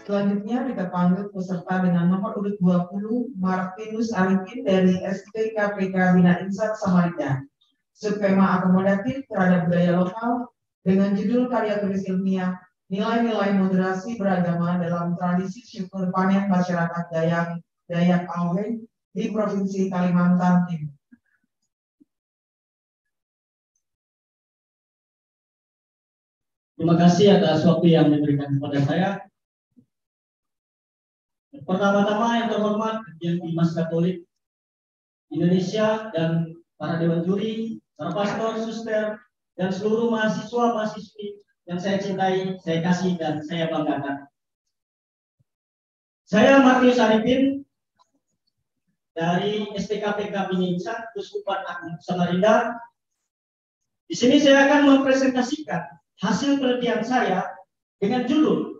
Selanjutnya kita panggil peserta dengan nomor urut 20, Martinus Arifin dari STKPK Bina Insan Samarinda. Subtema akomodatif terhadap budaya lokal dengan judul karya tulis ilmiah nilai-nilai moderasi beragama dalam tradisi syukur panen masyarakat Dayak Auhe di Provinsi Kalimantan Timur. Terima kasih atas waktu yang diberikan kepada saya. Pertama-tama yang terhormat yang Dimas Katolik Indonesia dan para dewan juri, para pastor, suster, dan seluruh mahasiswa-mahasiswi yang saya cintai, saya kasih, dan saya banggakan. Saya Martinus Arifin dari STKPK Bina Insan Kuskupan Agung Samarinda. Di sini saya akan mempresentasikan hasil penelitian saya dengan judul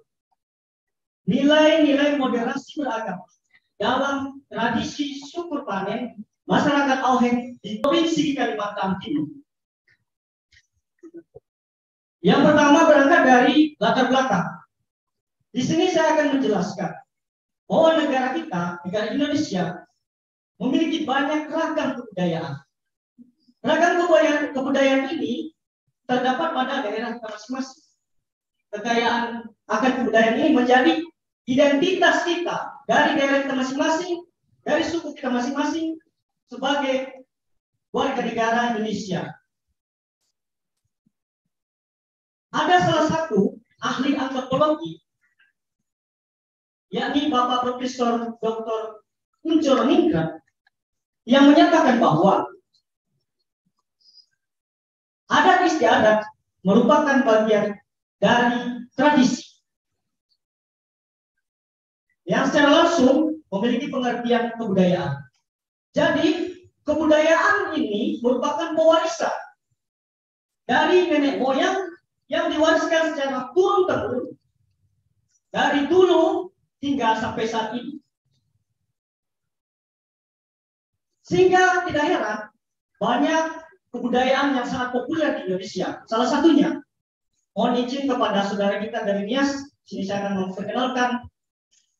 Nilai-nilai moderasi beragama dalam tradisi syukur panen masyarakat Auhe di Provinsi Kalimantan Timur. Yang pertama berangkat dari latar belakang. Di sini saya akan menjelaskan bahwa negara kita, negara Indonesia, memiliki banyak ragam kebudayaan. Ragam kebudayaan ini terdapat pada daerah kita masing-masing. Kekayaan akan kebudayaan ini menjadi identitas kita dari daerah kita masing-masing, dari suku kita masing-masing sebagai warga negara Indonesia. Ada salah satu ahli antropologi, yakni Bapak Profesor Dr. Uncoro Ningrat, yang menyatakan bahwa adat istiadat merupakan bagian dari tradisi yang secara langsung memiliki pengertian kebudayaan. Jadi, kebudayaan ini merupakan pewarisan dari nenek moyang yang diwariskan secara turun-temurun dari dulu hingga sampai saat ini. Sehingga tidak heran banyak kebudayaan yang sangat populer di Indonesia. Salah satunya, mohon izin kepada saudara kita dari Nias, sini saya akan memperkenalkan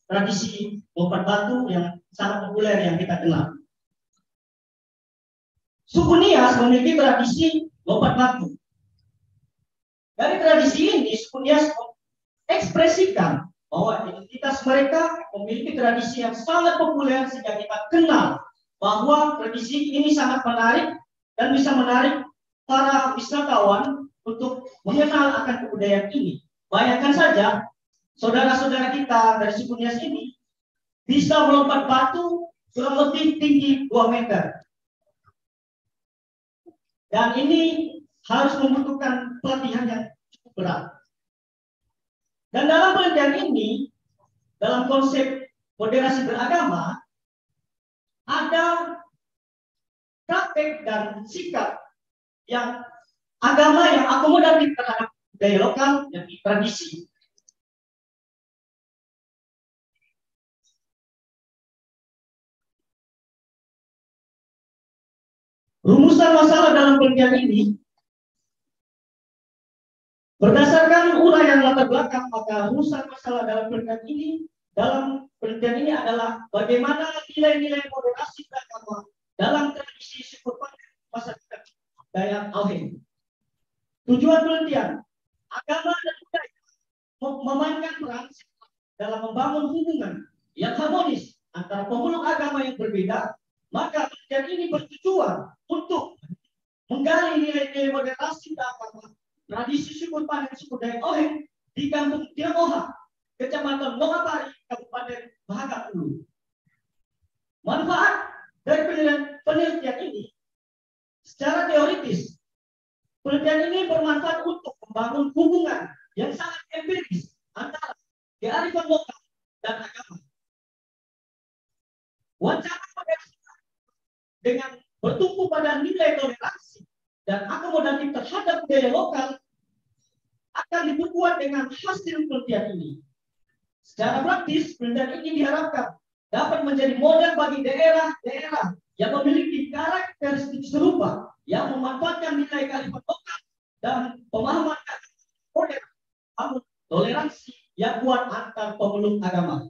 tradisi lompat batu yang sangat populer yang kita kenal. Suku Nias memiliki tradisi lompat batu. Dari tradisi ini, suku Nias mengekspresikan bahwa identitas mereka memiliki tradisi yang sangat populer sehingga kita kenal bahwa tradisi ini sangat menarik dan bisa menarik para wisatawan untuk mengenal akan kebudayaan ini. Bayangkan saja, saudara-saudara kita dari suku Nias ini bisa melompat batu kurang lebih tinggi 2 meter. Dan ini harus membutuhkan pelatihan yang cukup berat. Dan dalam penelitian ini, dalam konsep moderasi beragama, ada praktek dan sikap yang agama yang akomodatif terhadap budaya lokal dan tradisi. Rumusan masalah dalam penelitian ini berdasarkan uraian latar belakang, maka rumusan masalah dalam penelitian ini adalah bagaimana nilai-nilai moderasi beragama dalam tradisi syukur panen masyarakat Dayak Auhe. Tujuan penelitian, agama dan budaya memainkan peran dalam membangun hubungan yang harmonis antara pemeluk agama yang berbeda. Maka penelitian ini bertujuan untuk menggali nilai-nilai moderasi beragama tradisi syukur panen suku Dayak Auhe di Kampung Tiamoha, Kecamatan Lokapari, Kabupaten Mahakam Ulu. Manfaat dari penelitian ini secara teoritis, penelitian ini bermanfaat untuk membangun hubungan yang sangat empiris antara kearifan lokal dan agama. Wacana moderasi dengan bertumpu pada nilai toleransi dan akomodatif terhadap budaya lokal akan diperkuat dengan hasil penelitian ini. Secara praktis, penelitian ini diharapkan dapat menjadi model bagi daerah-daerah yang memiliki karakteristik serupa yang memanfaatkan nilai kearifan lokal dan pemahaman modern, toleransi yang kuat antar pemeluk agama.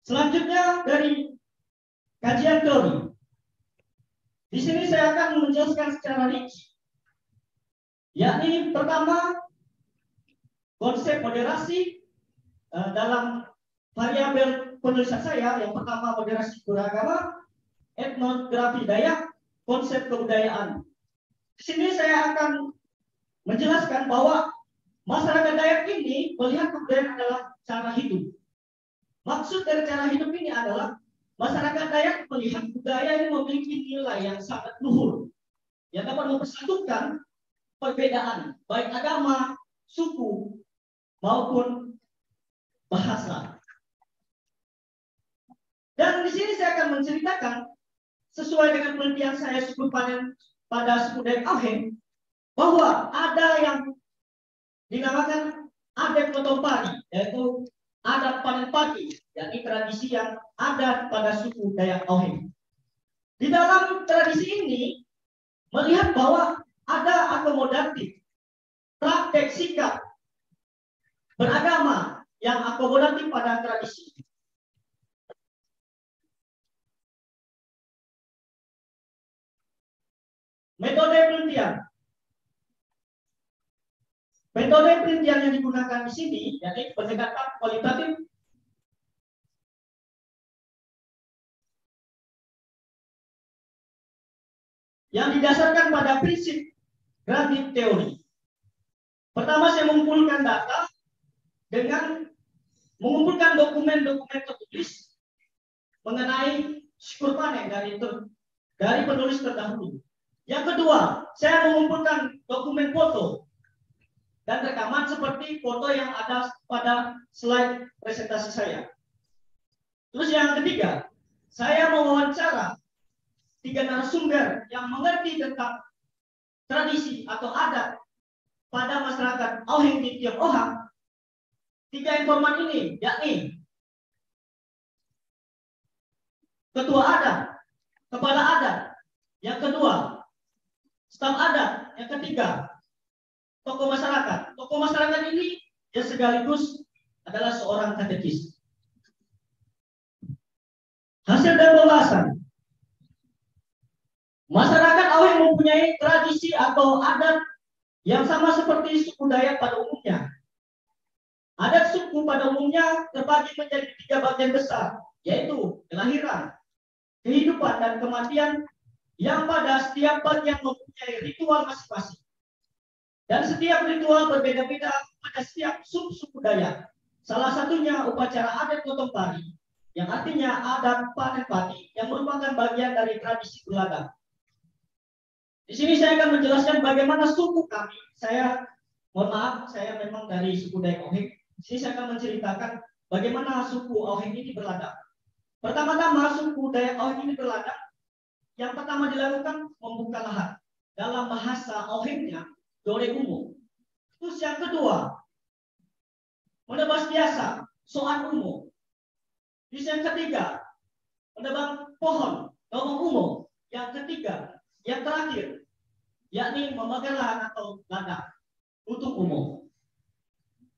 Selanjutnya dari kajian teori. Di sini saya akan menjelaskan secara rinci. Yakni pertama, konsep moderasi dalam variabel penulisan saya. Yang pertama moderasi beragama, etnografi Dayak, konsep kebudayaan. Di sini saya akan menjelaskan bahwa masyarakat Dayak ini melihat kebudayaan adalah cara hidup. Maksud dari cara hidup ini adalah masyarakat Dayak melihat budaya ini memiliki nilai yang sangat luhur, yang dapat mempersatukan perbedaan baik agama, suku, maupun bahasa. Dan di sini saya akan menceritakan sesuai dengan penelitian saya suku panen pada suku Dayak Auheng, bahwa ada yang dinamakan adat Kotompari, yaitu adat panen padi, yakni tradisi yang ada pada suku Dayak Auheng. Di dalam tradisi ini melihat bahwa ada akomodatif, praktek sikap beragama yang akomodatif pada tradisi. Metode penelitian. Metode penelitian yang digunakan di sini yakni pendekatan kualitatif yang didasarkan pada prinsip gradient teori. Pertama, saya mengumpulkan data dengan mengumpulkan dokumen-dokumen tertulis mengenai syukur panen dari penulis terdahulu. Yang kedua, saya mengumpulkan dokumen foto dan rekaman seperti foto yang ada pada slide presentasi saya. Terus yang ketiga, saya mewawancara 3 narasumber yang mengerti tentang tradisi atau adat pada masyarakat Auheng di Tiong Ohang. 3 informan ini yakni ketua adat, kepala adat, yang kedua staf adat, yang ketiga tokoh masyarakat. Tokoh masyarakat ini yang sekaligus adalah seorang katekis. Hasil dan pembahasan. Masyarakat Auheng mempunyai tradisi atau adat yang sama seperti suku Dayak pada umumnya. Adat suku pada umumnya terbagi menjadi 3 bagian besar, yaitu kelahiran, kehidupan, dan kematian, yang pada setiap bagian mempunyai ritual masing-masing. Dan setiap ritual berbeda-beda pada setiap suku Dayak. Salah satunya upacara adat Kotompari, yang artinya adat panen padi, yang merupakan bagian dari tradisi berladang. Di sini saya akan menjelaskan bagaimana suku kami. Mohon maaf, saya memang dari suku Dayak Auheng. Di sini saya akan menceritakan bagaimana suku Auheng ini berladang. Pertama-tama suku Dayak Auheng ini berladang. Yang pertama dilakukan membuka lahan. Dalam bahasa Auhengnya Dore Umo. Terus yang kedua, menebas biasa, soan umo. Terus yang ketiga, menebang pohon, tomong umo. Yang ketiga, yang terakhir, yakni membakar lahan atau ladang untuk umum.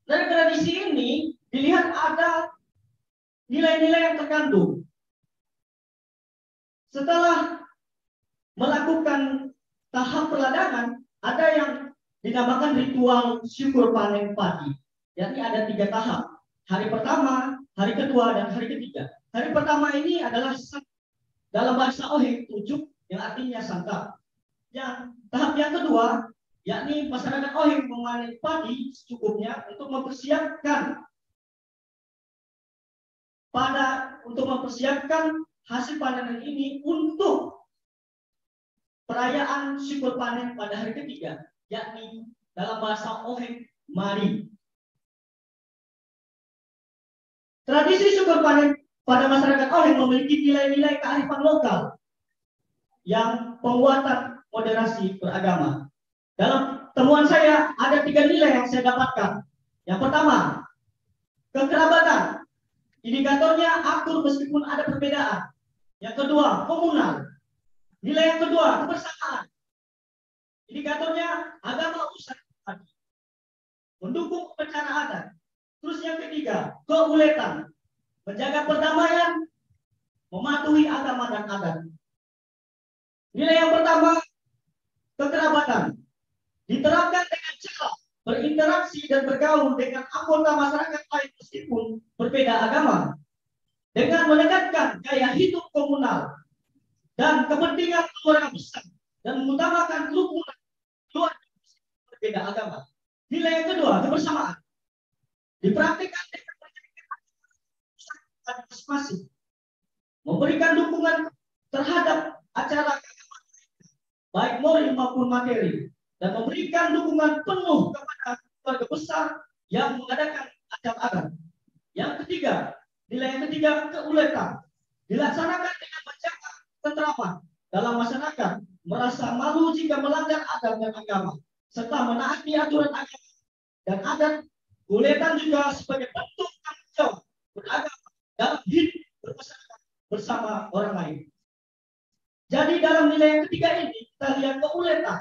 Dari tradisi ini dilihat ada nilai-nilai yang terkandung. Setelah melakukan tahap peladangan, ada yang dinamakan ritual syukur panen padi. Yakni ada 3 tahap. Hari pertama, hari kedua, dan hari ketiga. Hari pertama ini adalah dalam bahasa Auheng tujuk, yang artinya santap. Yang tahap yang kedua, yakni masyarakat Auheng memanen padi secukupnya untuk mempersiapkan hasil panen ini untuk perayaan syukur panen pada hari ketiga, yakni dalam bahasa Auheng Mari. Tradisi syukur panen pada masyarakat Auheng memiliki nilai-nilai kearifan lokal yang penguatan moderasi beragama. Dalam temuan saya ada 3 nilai yang saya dapatkan. Yang pertama, kekerabatan. Indikatornya akur meskipun ada perbedaan. Yang kedua, komunal. Nilai yang kedua, kebersamaan. Indikatornya agama usaha tadi, mendukung upacara adat. Terus yang ketiga, keuletan, menjaga perdamaian, mematuhi agama dan adat. Nilai yang pertama, kekerabatan, diterapkan dengan cara berinteraksi dan bergaul dengan anggota masyarakat lain meskipun berbeda agama, dengan menekankan gaya hidup komunal dan kepentingan keluarga besar dan mengutamakan kerukunan keluarga berbeda agama. Nilai yang kedua, kebersamaan, dipraktikkan dengan partisipasi, memberikan dukungan terhadap acara keagamaan, baik moral maupun materi, dan memberikan dukungan penuh kepada keluarga besar yang mengadakan acara adat. Yang ketiga, nilai yang ketiga, keuletan, dilaksanakan dengan menjaga ketentraman dalam masyarakat, merasa malu jika melanggar adat dan agama, serta menaati aturan agama dan adat. Keuletan juga sebagai bentuk tanggung jawab beragama dalam hidup bermasyarakat bersama orang lain. Jadi dalam nilai yang ketiga ini kita lihat keuletan,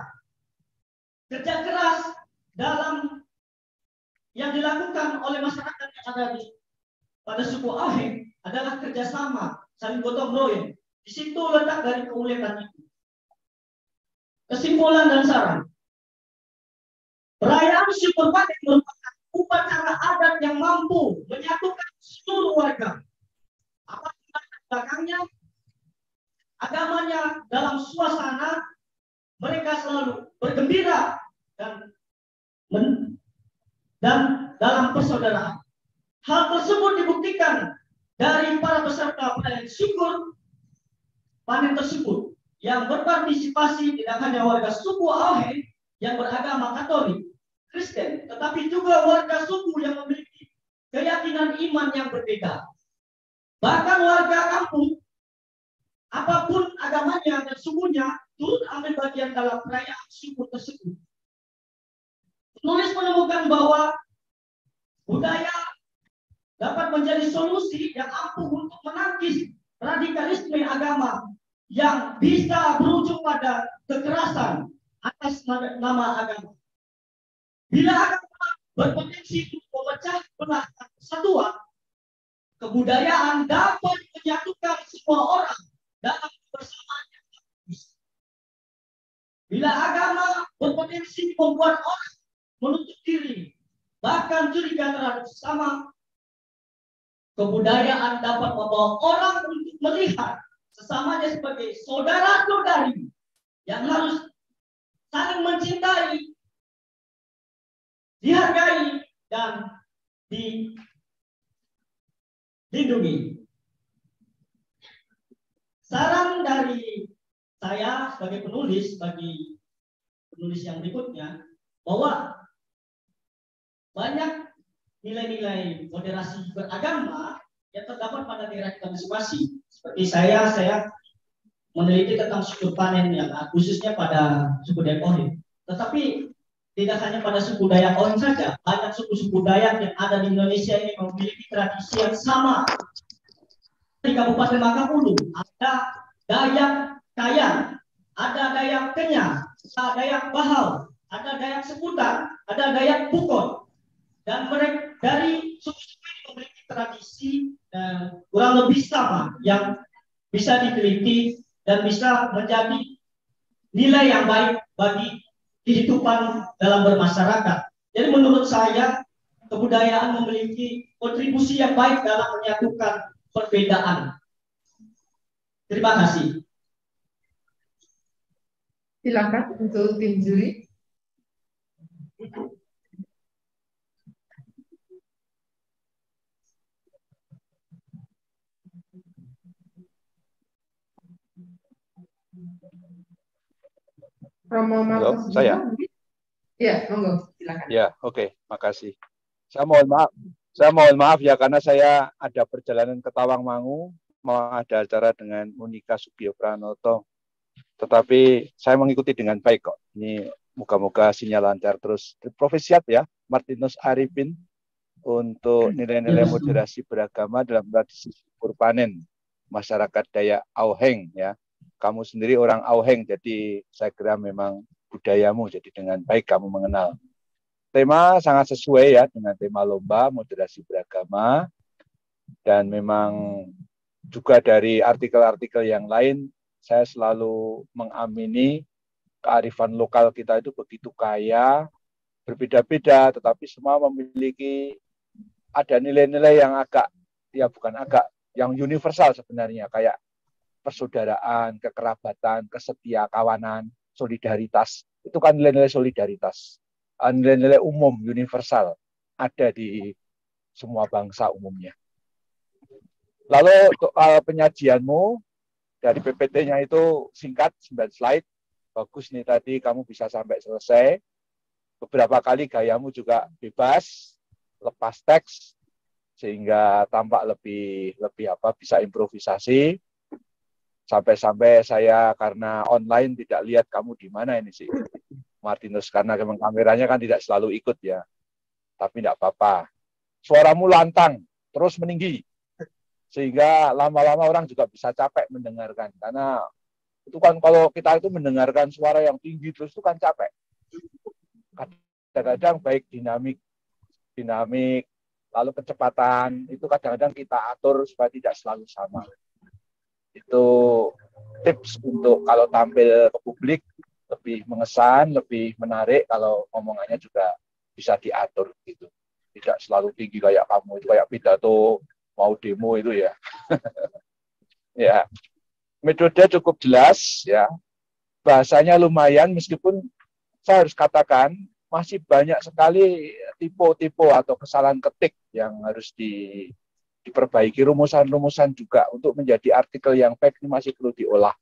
kerja keras dalam yang dilakukan oleh masyarakat yang ada pada suku Aheng adalah kerjasama, saling gotong royong. Di situ letak dari keuletan itu. Kesimpulan dan saran. Perayaan Syukur Panen merupakan upacara adat yang mampu menyatukan seluruh warga. Apapun latar belakangnya, agamanya, dalam suasana mereka selalu bergembira dan dalam persaudaraan. Hal tersebut dibuktikan dari para peserta perayaan Syukur Panen tersebut yang berpartisipasi tidak hanya warga suku Aheng yang beragama Katolik, Kristen, tetapi juga warga suku yang memiliki keyakinan iman yang berbeda. Bahkan warga kampung, apapun agamanya dan sukunya, turut ambil bagian dalam perayaan Syukur tersebut. Penulis menemukan bahwa budaya dapat menjadi solusi yang ampuh untuk menangkis radikalisme agama yang bisa berujung pada kekerasan atas nama agama. Bila agama berpotensi untuk memecah belah persatuan, kebudayaan dapat menyatukan semua orang dalam kebersamaan yang bagus. Bila agama berpotensi membuat orang menutup diri, bahkan curiga terhadap sesama, kebudayaan dapat membawa orang untuk melihat sesamanya sebagai saudara-saudari yang harus saling mencintai, dihargai, dan dilindungi. Saran dari saya sebagai penulis bagi penulis yang berikutnya, bahwa banyak nilai-nilai moderasi beragama yang terdapat pada daerah kita masing-masing. Seperti saya meneliti tentang syukur panen yang khususnya pada suku Dayak Ohing. Tetapi tidak hanya pada suku Dayak Ohing saja, banyak suku-suku Dayak yang ada di Indonesia ini memiliki tradisi yang sama. Di Kabupaten Makaulu ada Dayak Kayan, ada Dayak Kenya, ada Dayak Bahau, ada Dayak Seputar, ada Dayak Bukon. Dan mereka dari suku-suku ini memiliki tradisi kurang lebih sama yang bisa diteliti dan bisa menjadi nilai yang baik bagi kehidupan dalam bermasyarakat. Jadi menurut saya kebudayaan memiliki kontribusi yang baik dalam menyatukan perbedaan. Terima kasih. Silakan untuk tim juri. Romo Marcos. Halo, saya? Ya, monggo, silakan. Ya, oke, makasih. Saya mohon maaf ya karena saya ada perjalanan ke Tawangmangu, mau ada acara dengan Monika Subio Pranoto. Tetapi saya mengikuti dengan baik kok. Ini moga-moga sinyal lancar terus. Profesiat ya, Martinus Arifin untuk nilai-nilai moderasi beragama dalam tradisi syukur panen masyarakat Dayak Auheng ya. Kamu sendiri orang Auheng, jadi saya kira memang budayamu. Jadi dengan baik kamu mengenal. Tema sangat sesuai ya dengan tema lomba moderasi beragama, dan memang juga dari artikel-artikel yang lain saya selalu mengamini kearifan lokal kita itu begitu kaya, berbeda-beda, tetapi semua memiliki ada nilai-nilai yang yang universal sebenarnya, kayak persaudaraan, kekerabatan, kesetia kawanan, solidaritas. Itu kan nilai-nilai solidaritas, nilai-nilai umum, universal, ada di semua bangsa umumnya. Lalu penyajianmu dari PPT-nya itu singkat, 9 slide. Bagus nih tadi kamu bisa sampai selesai. Beberapa kali gayamu juga bebas, lepas teks, sehingga tampak lebih bisa improvisasi. Sampai-sampai saya karena online tidak lihat kamu di mana ini sih, Martinus, karena memang kameranya kan tidak selalu ikut ya. Tapi tidak apa-apa. Suaramu lantang, terus meninggi. Sehingga lama-lama orang juga bisa capek mendengarkan. Karena itu kan kalau kita itu mendengarkan suara yang tinggi terus itu kan capek. Kadang-kadang baik dinamik, lalu kecepatan, itu kadang-kadang kita atur supaya tidak selalu sama. Itu tips untuk kalau tampil ke publik lebih mengesan, lebih menarik, kalau omongannya juga bisa diatur gitu. Tidak selalu tinggi kayak kamu, itu kayak pidato mau demo itu ya. Ya, metode cukup jelas ya. Bahasanya lumayan, meskipun saya harus katakan masih banyak sekali tipe-tipe atau kesalahan ketik yang harus diperbaiki, rumusan-rumusan juga untuk menjadi artikel yang baik ini masih perlu diolah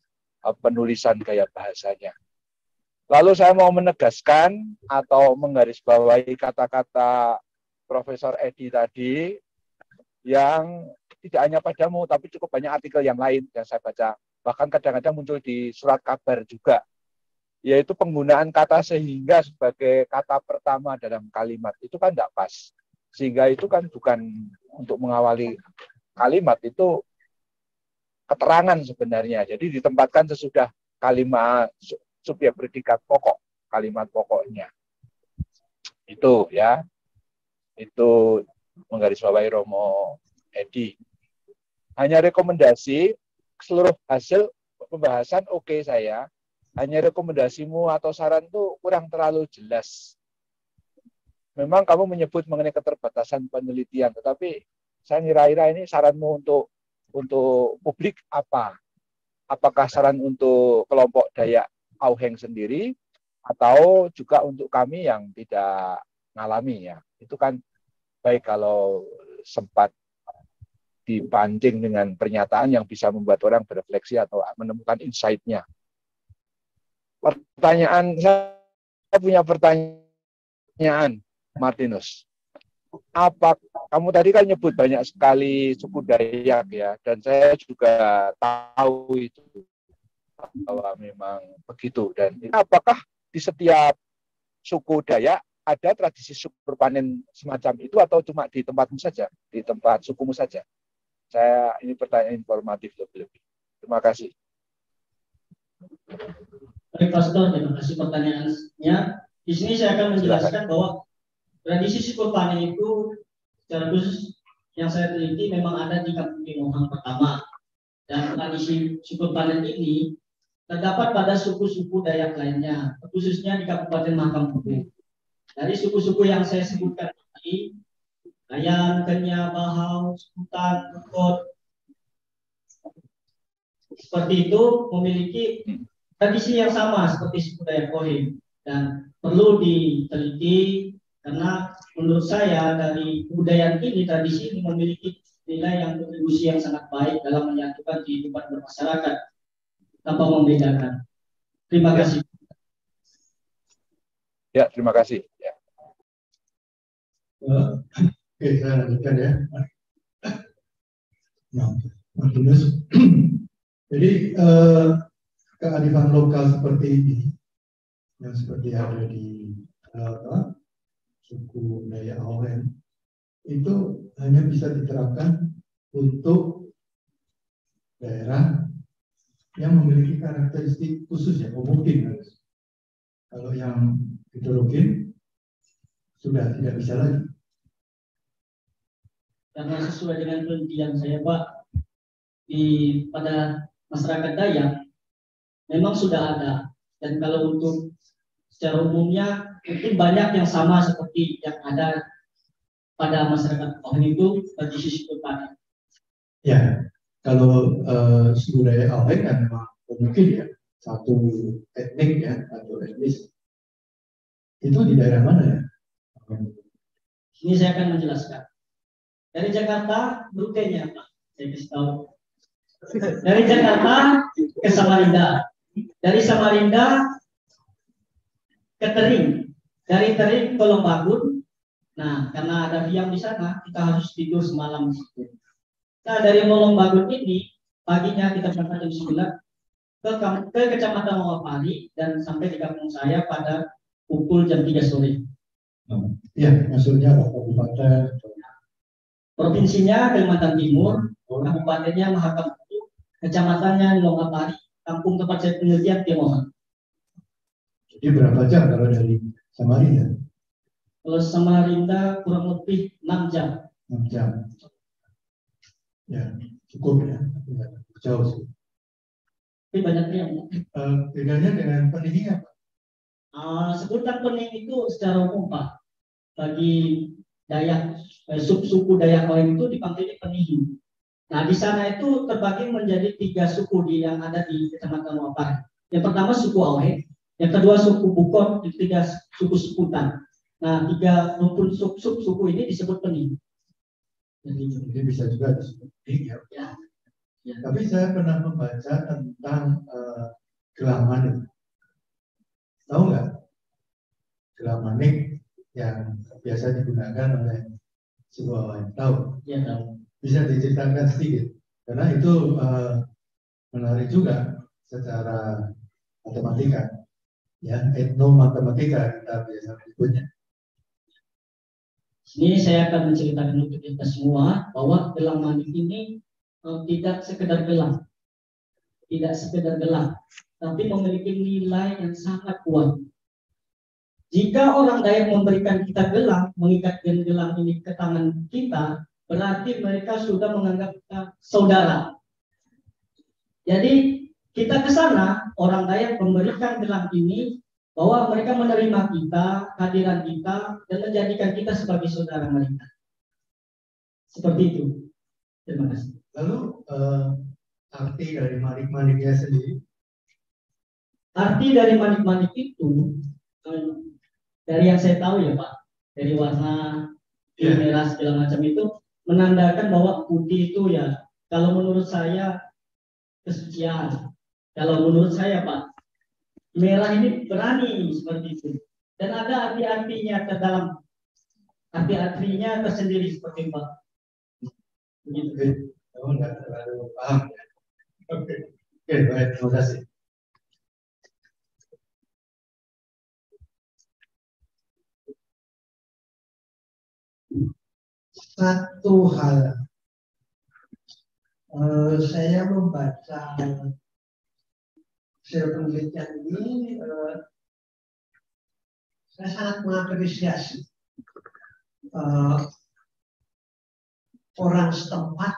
penulisan gaya bahasanya. Lalu saya mau menegaskan atau menggarisbawahi kata-kata Profesor Edi tadi, yang tidak hanya padamu, tapi cukup banyak artikel yang lain yang saya baca. Bahkan kadang-kadang muncul di surat kabar juga, yaitu penggunaan kata sehingga sebagai kata pertama dalam kalimat. Itu kan tidak pas. Sehingga itu kan bukan untuk mengawali kalimat, itu keterangan sebenarnya. Jadi ditempatkan sesudah kalimat subjek predikat pokok, kalimat pokoknya. Itu ya. Itu menggarisbawahi Romo Edi. Hanya rekomendasi, seluruh hasil pembahasan oke saya. Hanya rekomendasimu atau saran itu kurang terlalu jelas. Memang kamu menyebut mengenai keterbatasan penelitian, tetapi saya ngira-ngira ini saranmu untuk publik apa? Apakah saran untuk kelompok Dayak Auheng sendiri, atau juga untuk kami yang tidak mengalami ya? Itu kan baik kalau sempat dipancing dengan pernyataan yang bisa membuat orang berefleksi atau menemukan insight-nya. Saya punya pertanyaan, Martinus. Apa kamu tadi kan nyebut banyak sekali suku Dayak ya, dan saya juga tahu itu bahwa memang begitu. Dan apakah di setiap suku Dayak ada tradisi syukur panen semacam itu, atau cuma di tempatmu saja, di tempat sukumu saja? Saya ini pertanyaan informatif lebih-lebih. Terima kasih. Baik, Pastor, terima kasih pertanyaannya. Di sini saya akan menjelaskan bahwa tradisi syukur panen itu secara khusus yang saya teliti memang ada di Kampung Timohang pertama. Dan tradisi syukur panen ini terdapat pada suku-suku Dayak lainnya, khususnya di Kabupaten Mahakam Putu. Dari suku-suku yang saya sebutkan tadi, Kayan, Kenya, Bahau, Sekutan, Bukot, seperti itu memiliki tradisi yang sama seperti suku Dayak Auheng, dan perlu diteliti karena menurut saya dari budaya ini, tradisi ini memiliki nilai yang kontribusi yang sangat baik dalam menyatukan kehidupan bermasyarakat tanpa membedakan. Terima kasih. Ya, terima kasih. Ya. Oke, saya lanjutkan ya. Nah, Martinus. Jadi kearifan lokal seperti ini, yang seperti ada di suku Dayak Auheng, itu hanya bisa diterapkan untuk daerah yang memiliki karakteristik khusus ya, mungkin Kalau yang hidrogen sudah tidak bisa lagi. Karena sesuai dengan penelitian saya, Pak, pada masyarakat Dayak memang sudah ada. Dan kalau untuk secara umumnya mungkin banyak yang sama seperti yang ada pada masyarakat Ohen itu bagi sisi petani. Ya, kalau suku Dayak Ohen kan memang mungkin ya satu etnik ya atau etnis. Itu di daerah mana ya? Ini saya akan menjelaskan. Dari Jakarta rutenya, Pak, saya kasih tahu. Dari Jakarta ke Samarinda, dari Samarinda ke Tering, dari Tering ke Lombagun. Nah, karena ada biang di sana, kita harus tidur semalam di situ. Nah, dari Lombagun ini paginya kita berangkat jam 9 ke Kecamatan Mawapari dan sampai di kampung saya pada pukul jam 3 sore. Ya, maksudnya apa? Kabupaten? Provinsinya Kalimantan Timur, kabupatennya Mahakam, kecamatannya Longapari, kampung tempat saya penelitian Timohan. Jadi berapa jam kalau dari Samarinda? Kalau Samarinda kurang lebih 6 jam. 6 jam. Ya, cukup ya. Jauh sih. Tapi banyak yang. Bedanya dengan pening apa? Sebutan pening itu secara umum, Pak, bagi Dayak, suku Dayak Oen itu dipanggilnya penihi. Nah, di sana itu terbagi menjadi 3 suku yang ada di Kecamatan Wapari. Yang pertama suku Oen, yang kedua suku Bukon, yang ketiga suku Seputan. Nah, 3 rumpun suku ini disebut penihi. Jadi bisa juga disebut pening ya. Ya. Tapi saya pernah membaca tentang Gelamanik. Tahu nggak? Gelamanik yang biasa digunakan oleh suku Oen. Tahu? Ya, tahu. Bisa diceritakan sedikit? Karena itu menarik juga secara matematika, ya, etnomatematika kita biasa menyebutnya. Ini saya akan menceritakan untuk kita semua bahwa Gelamanik ini tidak sekedar gelang, tapi memiliki nilai yang sangat kuat. Jika orang Dayak memberikan kita gelang, mengikatkan gelang ini ke tangan kita, berarti mereka sudah menganggap kita saudara. Jadi kita ke sana, orang Dayak memberikan gelang ini, bahwa mereka menerima kita, kehadiran kita, dan menjadikan kita sebagai saudara mereka. Seperti itu. Terima kasih. Lalu arti dari manik-maniknya sendiri? Arti dari manik-manik itu, dari yang saya tahu ya Pak, dari warna merah segala macam itu, menandakan bahwa putih itu ya, kalau menurut saya kesucian. Kalau menurut saya Pak, merah ini berani seperti itu. Dan ada arti-artinya terdalam, arti-artinya tersendiri seperti Pak. Begitu. Kamu nggak terlalu paham ya? Oke, baik, terima kasih. Satu hal, saya membaca hasil penelitian ini, saya sangat mengapresiasi orang setempat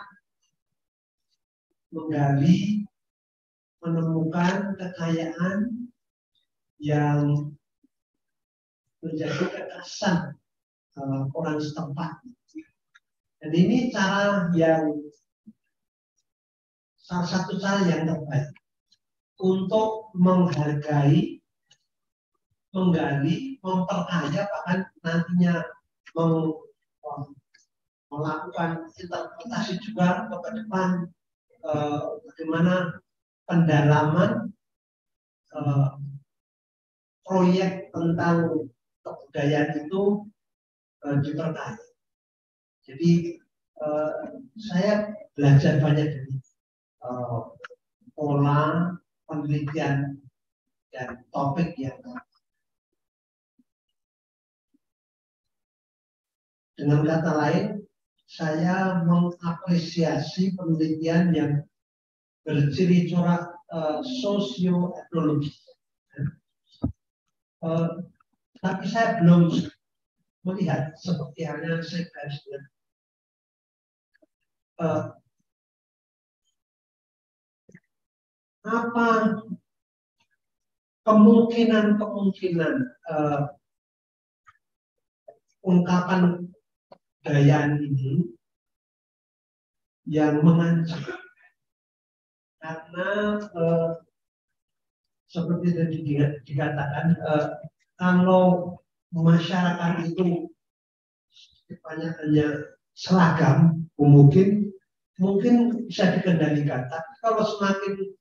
menggali, menemukan kekayaan yang menjadi kekhasan orang setempat. Dan ini cara yang salah satu cara yang terbaik untuk menghargai, menggali, memperkaya, bahkan nantinya melakukan interpretasi juga ke depan, bagaimana pendalaman proyek tentang kebudayaan itu diperkaya. Jadi saya belajar banyak dari pola penelitian dan topik yang dengan kata lain, saya mengapresiasi penelitian yang berciri corak sosioetnologi. Tapi saya belum melihat seperti halnya saya gariskan. Apa kemungkinan ungkapan kebudayaan ini yang mengancam, karena seperti tadi dikatakan, kalau masyarakat itu hanya seragam, mungkin bisa dikendalikan. Tapi kalau semakin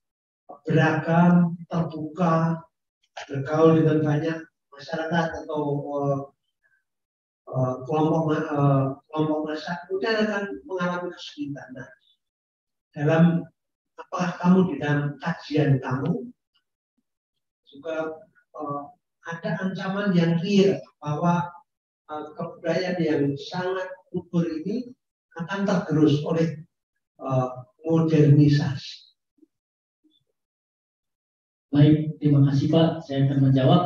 beragam, terbuka, bergaul dengan banyak masyarakat atau kelompok masyarakat, kemudian akan mengalami kesulitan. Nah, apakah kamu di dalam kajian kamu juga ada ancaman yang real bahwa kebudayaan yang sangat kubur ini akan tergerus oleh modernisasi? Baik, terima kasih Pak. Saya akan menjawab.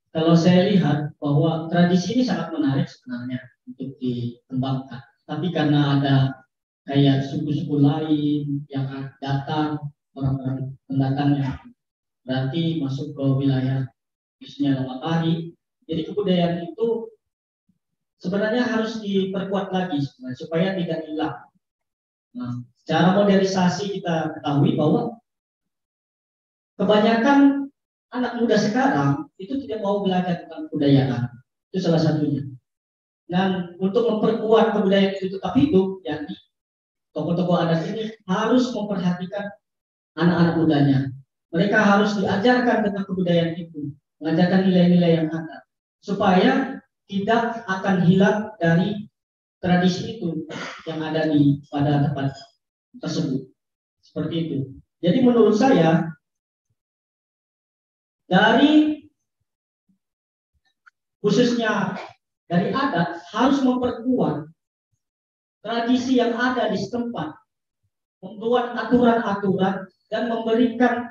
Kalau saya lihat bahwa tradisi ini sangat menarik sebenarnya untuk dikembangkan. Tapi karena ada kayak suku-suku lain yang datang, orang-orang pendatang yang berarti masuk ke wilayah khususnya Lopapari. Jadi kebudayaan itu sebenarnya harus diperkuat lagi sebenarnya, supaya tidak hilang. Nah, secara modernisasi kita ketahui bahwa kebanyakan anak muda sekarang itu tidak mau belajar tentang kebudayaan. Itu salah satunya. Dan untuk memperkuat kebudayaan itu tetap hidup, yakni tokoh-tokoh adat ini harus memperhatikan anak-anak mudanya. Mereka harus diajarkan tentang kebudayaan itu, mengajarkan nilai-nilai yang ada, supaya tidak akan hilang dari tradisi itu yang ada pada tempat tersebut. Seperti itu. Jadi menurut saya, dari khususnya dari adat harus memperkuat tradisi yang ada di setempat, membuat aturan-aturan dan memberikan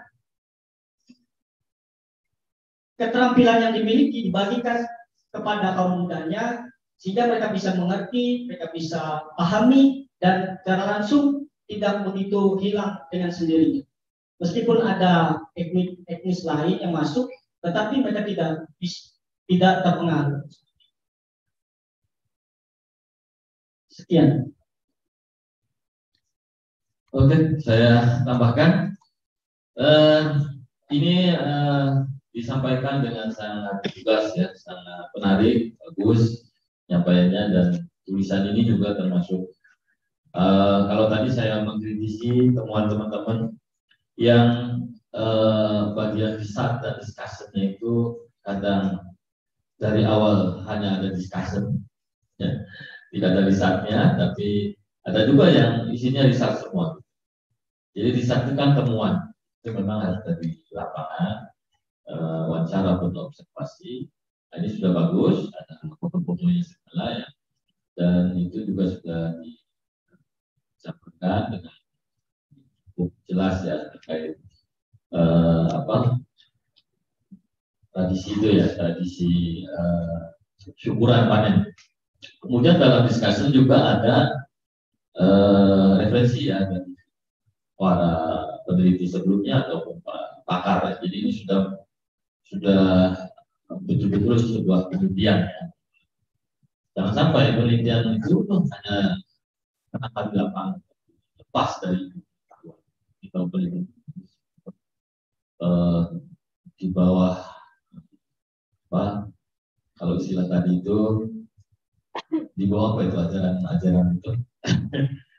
keterampilan yang dimiliki dibagikan kepada kaum mudanya, sehingga mereka bisa mengerti, mereka bisa pahami, dan secara langsung tidak begitu hilang dengan sendirinya. Meskipun ada etnis lain yang masuk, tetapi mereka tidak terpengaruh. Sekian. Oke, saya tambahkan. Ini disampaikan dengan sangat tegas ya, sangat menarik, bagus nyampaiannya, dan tulisan ini juga termasuk. Kalau tadi saya mengkritisi temuan teman-teman yang bagian riset dan discussion-nya itu kadang dari awal hanya ada discussion, ya. Tidak ada risetnya, tapi ada juga yang isinya riset semua. Jadi riset itu kan temuan, itu memang harus dari lapangan, wawancara atau observasi. Ini sudah bagus, ada foto-fotonya segala ya, dan itu juga sudah disampaikan dengan cukup jelas ya terkait tradisi itu ya, tradisi syukuran panen. Kemudian dalam discussion juga ada referensi ya dari para peneliti sebelumnya ataupun pakar. Jadi ini sudah betul-betul sebuah penelitian ya. Jangan sampai penelitian itu hanya akan di lapangan, lepas dari kita penelitian di bawah apa, kalau istilah tadi itu di bawah apa itu ajaran itu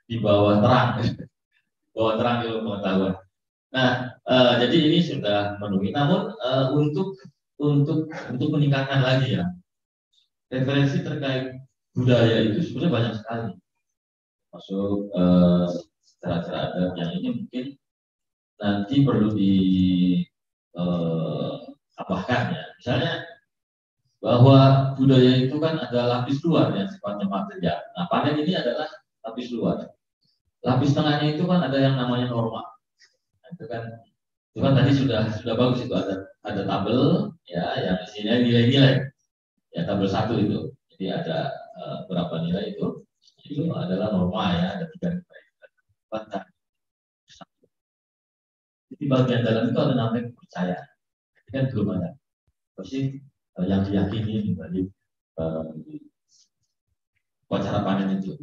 di bawah terang ilmu pengetahuan. Nah, jadi ini sudah memenuhi. Namun untuk meningkatkan lagi ya, referensi terkait budaya itu sebenarnya banyak sekali. Masuk cara-cara adat yang ini mungkin nanti perlu ditambahkan ya. Misalnya bahwa budaya itu kan ada lapis luar yang sifatnya material. Nah, panen ini adalah lapis luar. Lapis tengahnya itu kan ada yang namanya norma. Nah, itu Itu kan tadi sudah bagus, itu ada tabel ya yang isinya nilai-nilai. Ya tabel 1 itu. Jadi ada berapa nilai itu adalah norma ya, ada 3 nilai. Jadi bagian dalam itu ada namanya kepercayaan. Ini kan belum ada. Pasti yang diyakini dari upacara panen itu.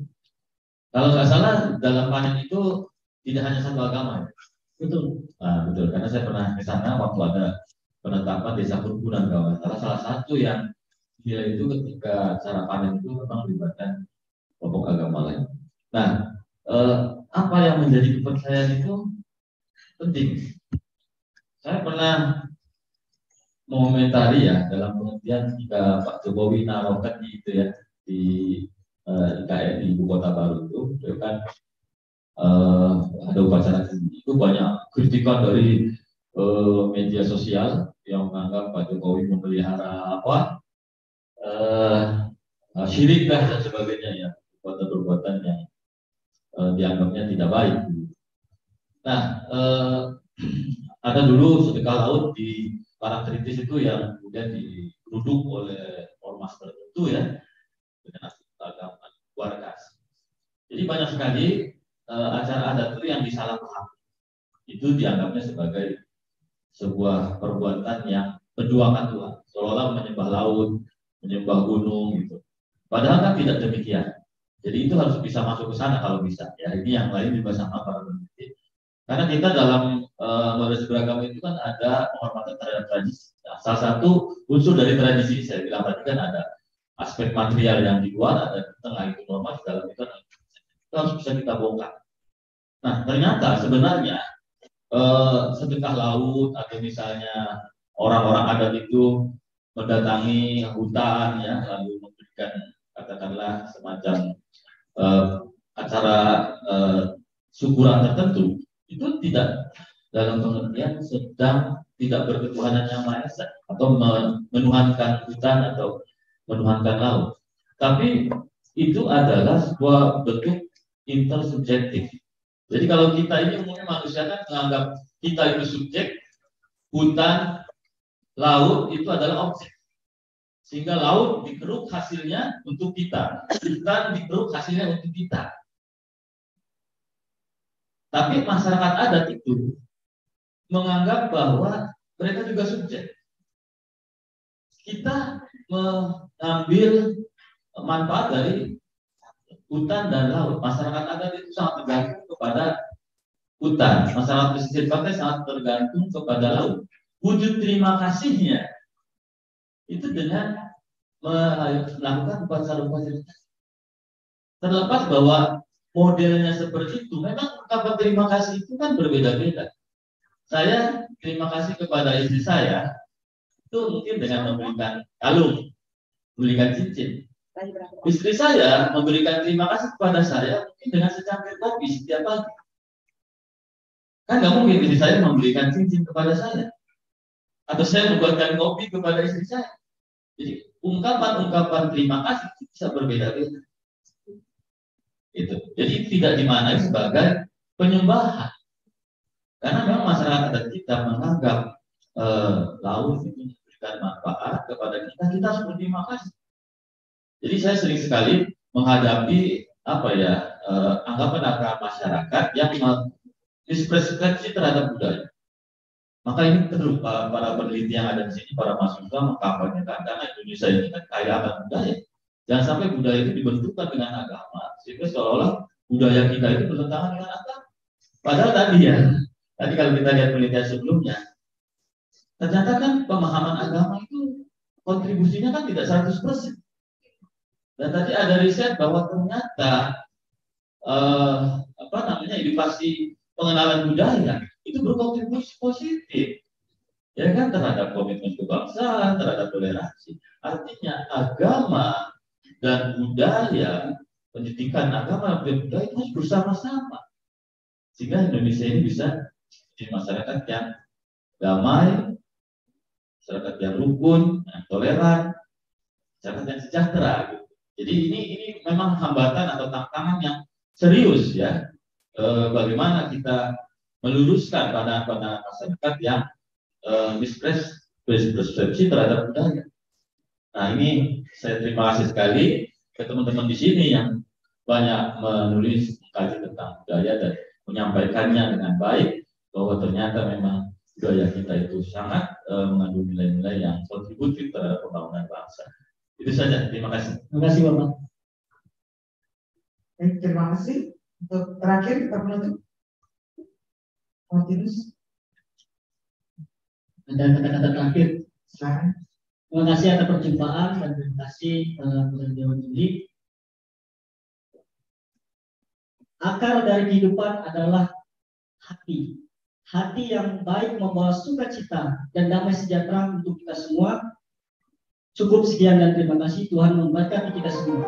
Kalau nggak salah dalam panen itu tidak hanya satu agama ya. Betul. Nah, betul. Karena saya pernah ke sana waktu ada penetapan desa perkebunan kawan. Salah satu yang nilai itu ketika cara panen itu memang melibatkan kelompok agama lain. Nah, apa yang menjadi kepercayaan itu penting. Saya pernah mengomentari ya dalam pengertian ketika Pak Jokowi narokan itu ya di IKN di Ibu Kota Baru itu kan ada upacara itu banyak kritikan dari media sosial yang menganggap Pak Jokowi memelihara syirik dan sebagainya ya, perbuatan-perbuatan yang dianggapnya tidak baik. Nah, ada dulu sedekah laut di Parangtritis itu yang kemudian digeruduk oleh ormas tertentu ya dengan agama warga. Jadi banyak sekali acara adat itu yang disalahpahami. Itu dianggapnya sebagai sebuah perbuatan yang menduakan Tuhan, seolah-olah menyembah laut, menyembah gunung gitu. Padahal kan tidak demikian. Jadi itu harus bisa masuk ke sana kalau bisa. Ya ini yang lain juga sama para peneliti. Karena kita dalam moderasi beragama itu kan ada penghormatan terhadap tradisi. Nah, salah satu unsur dari tradisi saya bilang tadi kan ada aspek material yang di luar, ada di tengah itu norma, di dalam itu harus bisa kita bongkar. Nah ternyata sebenarnya sedekah laut atau misalnya orang-orang adat itu mendatangi hutan ya lalu memberikan katakanlah semacam acara syukuran tertentu itu tidak dalam pengertian sedang tidak berketuhanan yang Maha Esa atau menuhankan hutan atau menuhankan laut, tapi itu adalah sebuah bentuk intersubjektif. Jadi kalau kita ini umumnya manusia kan menganggap kita itu subjek, hutan, laut itu adalah objek. Sehingga laut dikeruk hasilnya untuk kita, hutan dikeruk hasilnya untuk kita. Tapi masyarakat adat itu menganggap bahwa mereka juga subjek. Kita mengambil manfaat dari hutan dan laut. Masyarakat adat itu sangat tergantung kepada hutan. Masyarakat pesisir pantai sangat tergantung kepada laut. Wujud terima kasihnya itu dengan melakukan upacara-upacara. Terlepas bahwa modelnya seperti itu, memang ungkapan terima kasih itu kan berbeda-beda. Saya terima kasih kepada istri saya itu mungkin dengan memberikan kalung, memberikan cincin. Istri saya memberikan terima kasih kepada saya mungkin dengan secangkir kopi setiap pagi. Kan nggak mungkin istri saya memberikan cincin kepada saya, atau saya membuatkan kopi kepada istri saya. Jadi ungkapan-ungkapan terima kasih itu bisa berbeda-beda. Itu. Jadi tidak dimaknai sebagai penyembahan. Karena memang masyarakat adat kita menganggap laut itu memberikan manfaat kepada kita, kita harus berterima kasih. Jadi saya sering sekali menghadapi anggapan masyarakat yang mispersepsi terhadap budaya. Maka ini perlu para peneliti yang ada di sini, para mahasiswa mengkampanyekan karena Indonesia ini kan kaya akan budaya. Jangan sampai budaya itu dibentukkan dengan agama, sehingga seolah-olah budaya kita itu bertentangan dengan agama. Padahal tadi kalau kita lihat penelitian sebelumnya, ternyata kan pemahaman agama itu kontribusinya kan tidak 100%. Dan tadi ada riset bahwa ternyata edukasi pengenalan budaya itu berkontribusi positif, ya kan, terhadap komitmen kebangsaan, terhadap toleransi. Artinya agama dan budaya, pendidikan agama dan budaya itu harus bersama-sama, sehingga Indonesia ini bisa jadi masyarakat yang damai, masyarakat yang rukun, yang toleran, masyarakat yang sejahtera. Gitu. Jadi ini memang hambatan atau tantangan yang serius ya. Bagaimana kita meluruskan pada masyarakat yang mispersepsi terhadap budaya. Nah, ini saya terima kasih sekali ke teman-teman di sini yang banyak menulis mengkaji tentang budaya dan menyampaikannya dengan baik, bahwa ternyata memang budaya kita itu sangat mengandung nilai-nilai yang kontributif terhadap pembangunan bangsa. Itu saja, terima kasih. Terima kasih Bapak. Terima kasih. Untuk terakhir kita menutup. Martinus. Ada kata-kata terakhir. Silakan. Terima kasih atas perjumpaan dan terima kasih kepada Dewan Juri. Akar dari kehidupan adalah hati. Hati yang baik membawa sukacita dan damai sejahtera untuk kita semua. Cukup sekian dan terima kasih. Tuhan memberkati kita semua.